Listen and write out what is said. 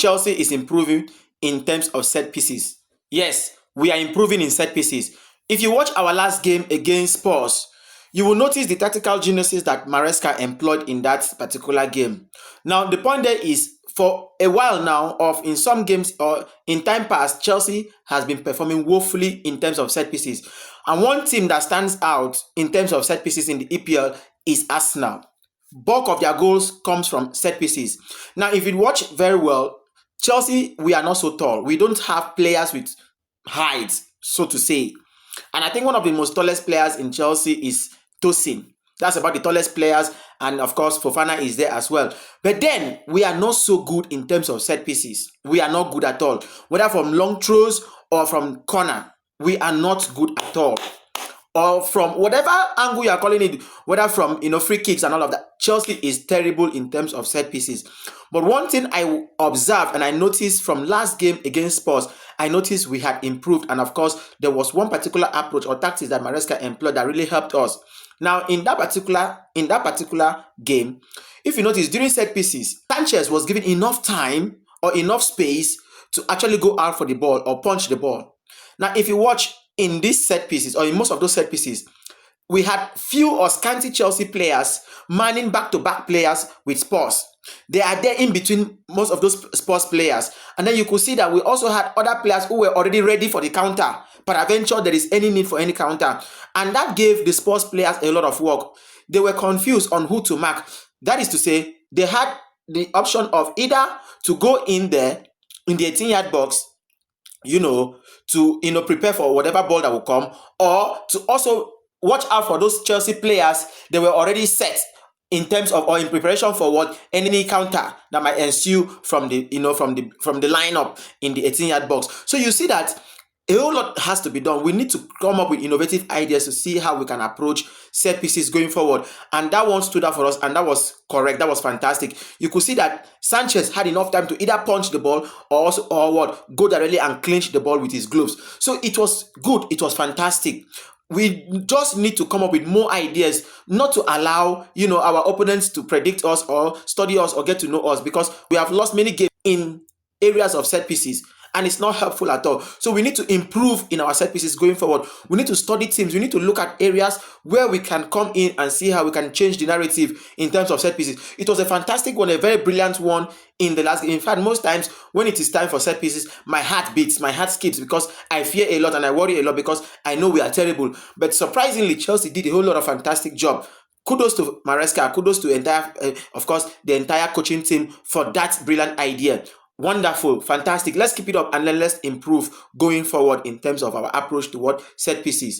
Chelsea is improving in terms of set pieces. Yes, we are improving in set pieces. If you watch our last game against Spurs, you will notice the tactical geniuses that Maresca employed in that particular game. Now, the point there is, for a while now, of in some games or in time past, Chelsea has been performing woefully in terms of set pieces. And one team that stands out in terms of set pieces in the EPL is Arsenal. Bulk of their goals comes from set pieces. Now, if you watch very well, Chelsea, we are not so tall. We don't have players with height, so to say. And I think one of the most tallest players in Chelsea is Tosin. That's about the tallest players. And of course, Fofana is there as well. But then, we are not so good in terms of set pieces. We are not good at all. Whether from long throws or from corner, we are not good at all. Or from whatever angle you are calling it, whether from free kicks and all of that, Chelsea is terrible in terms of set pieces. But one thing I observed and I noticed from last game against Spurs, I noticed we had improved, and of course there was one particular approach or tactics that Maresca employed that really helped us. Now in that particular game, if you notice, during set pieces, Sanchez was given enough time or enough space to actually go out for the ball or punch the ball. Now if you watch in these set pieces, or in most of those set pieces, we had few or scanty Chelsea players manning back-to-back players with Spurs. They are there in between most of those Spurs players. And then you could see that we also had other players who were already ready for the counter. Peradventure, there is any need for any counter. And that gave the Spurs players a lot of work. They were confused on who to mark. That is to say, they had the option of either to go in there in the 18-yard box, to prepare for whatever ball that will come, or to also watch out for those Chelsea players. They were already set in terms of, or in preparation for what any counter that might ensue from the lineup in the 18-yard box. So you see that a whole lot has to be done. We need to come up with innovative ideas to see how we can approach set pieces going forward. And that one stood out for us, and that was correct. That was fantastic. You could see that Sanchez had enough time to either punch the ball or go directly and clinch the ball with his gloves. So it was good. It was fantastic. We just need to come up with more ideas, not to allow our opponents to predict us or study us or get to know us, because we have lost many games in areas of set pieces. And it's not helpful at all. So we need to improve in our set pieces going forward. We need to study teams. We need to look at areas where we can come in and see how we can change the narrative in terms of set pieces. It was a fantastic one, a very brilliant one in the last game. In fact, most times when it is time for set pieces, my heart beats, my heart skips, because I fear a lot and I worry a lot because I know we are terrible. But surprisingly, Chelsea did a whole lot of fantastic job. Kudos to Maresca, kudos to the entire coaching team for that brilliant idea. Wonderful, fantastic. Let's keep it up and then let's improve going forward in terms of our approach to what set pieces.